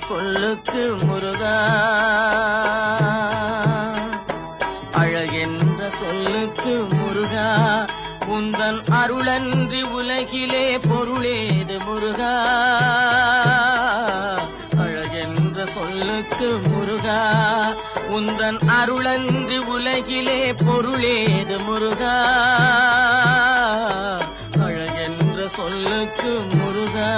சொல்லுக்கு முருகா, அழகென்ற சொல்லுக்கு முருகா, உந்தன் அருளன்றி உலகிலே பொருளேது முருகா. அழகென்ற சொல்லுக்கு முருகா, உந்தன் அருளன்றி உலகிலே பொருளேது முருகா. அழகென்ற சொல்லுக்கு முருகா.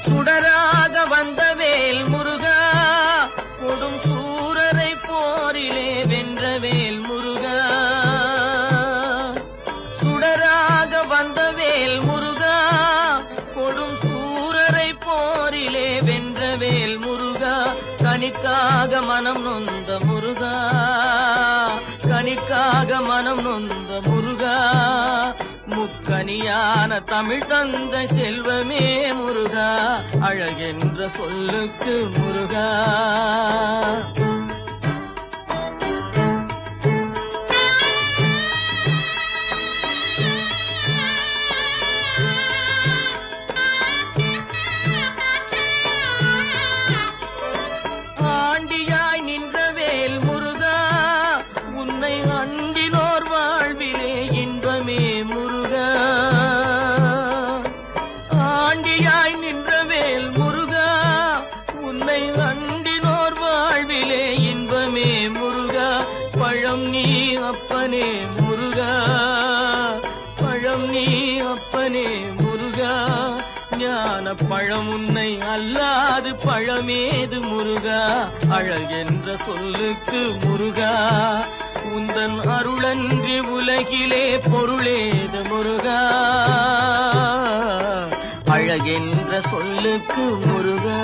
சுடராக வந்த வேல் முருகா, கொடும் சூரரை போரிலே வென்ற வேல் முருகா. சுடராக வந்த வேல் முருகா, கொடும் சூரரை போரிலே வென்ற வேல் முருகா. கனிக்காக மனம் நொந்த முருகா, கனிக்காக மனம் நொந்த முருகா. முக்கனியான தமிழ் தந்த செல்வமே முருகா, அழகென்ற சொல்லுக்கு முருகா. ஆண்டியாய் நின்ற வேல் முருகா, உன்னை அண்டினோர் வாழ்விலே இன்பமே முருகா. ஆண்டியாய் நின்ற வேல் முருகா, உன்னை அண்டினோர் வாழ்விலே இன்பமே முருகா. பழம் நீ அப்பனே முருகா, பழம் நீ அப்பனே முருகா. ஞான பழம் உன்னை அல்லாது பழமேது முருகா. அழகென்ற சொல்லுக்கு முருகா, உந்தன் அருளன்றி உலகிலே பொருளேது முருகா. அழகென்ற சொல்லுக்கு முருகா.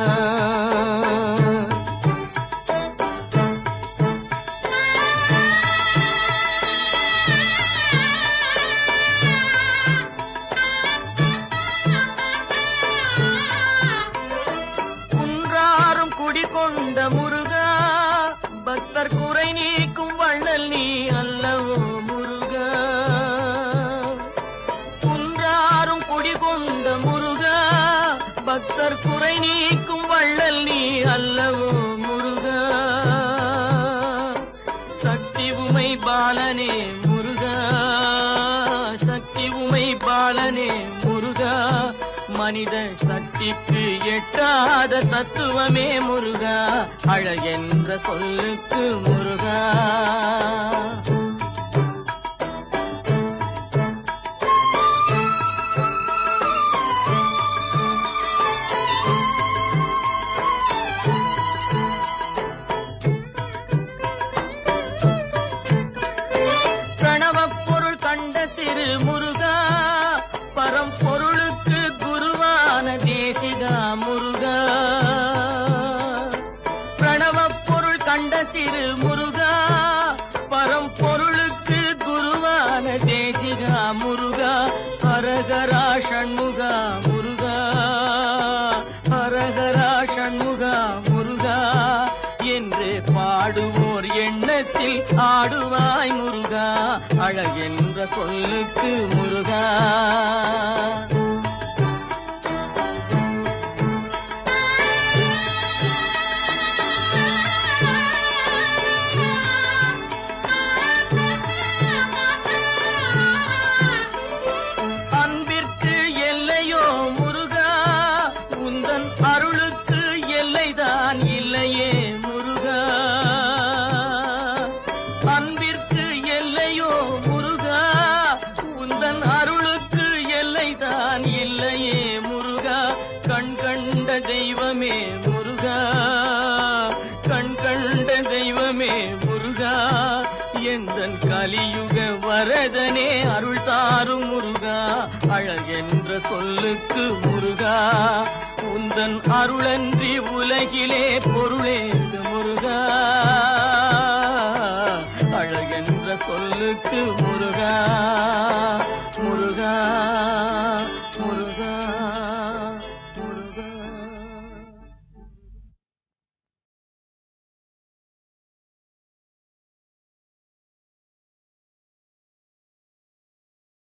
குன்றாரும் குடிகொண்ட முருகா, பக்தர் குறை நீக்கும் வள்ளல் நீ அல்லவோ முருகா. குன்றாரும் குடிகொண்ட முருகா, பக்தர் குறை நீக்கும் வள்ளல் நீ அல்லவோ முருகா. சக்தி உமை பாலனே முருகா, சக்தி உமை பாலனே முருகா. மனித சக்திக்கு எட்டாத தத்துவமே முருகா. அழகென்ற சொல்லுக்கு முருகா. பிரணவப் பொருள் கண்ட திரு முருகா, பரம்பொருளுக்கு குருவான தேசிகா முருகா. பிரணவப் பொருள் கண்ட திரு முருகா, பரம்பொருளுக்கு குருவான தேசிகா முருகா. ஹரஹரா ஷண்முகா முருகா, ஹரஹரா ஷண்முகா முருகா என்று பாடுவோர் எண்ணத்தில் ஆடுவாய் முருகா. அழகென்ற சொல்லுக்கு முருகா. அன்பிற்கு எல்லையோ முருகா, உந்தன் அருளுக்கு எல்லைதான் இல்லையே முருகா. அன்பிற்கு எல்லையோ முருகா, உந்தன் அருளுக்கு எல்லைதான் இல்லையே முருகா. கண் கண்ட தெய்வமே முருகா, கண் கண்ட தெய்வமே முருகா. எந்தன் கலியுக வரதனே அருள் தாரும் முருகா. அழகென்ற சொல்லுக்கு முருகா, உந்தன் அருளன்றி உலகிலே பொருளேது முருகா. அழகென்ற சொல்லுக்கு முருகா, முருகா.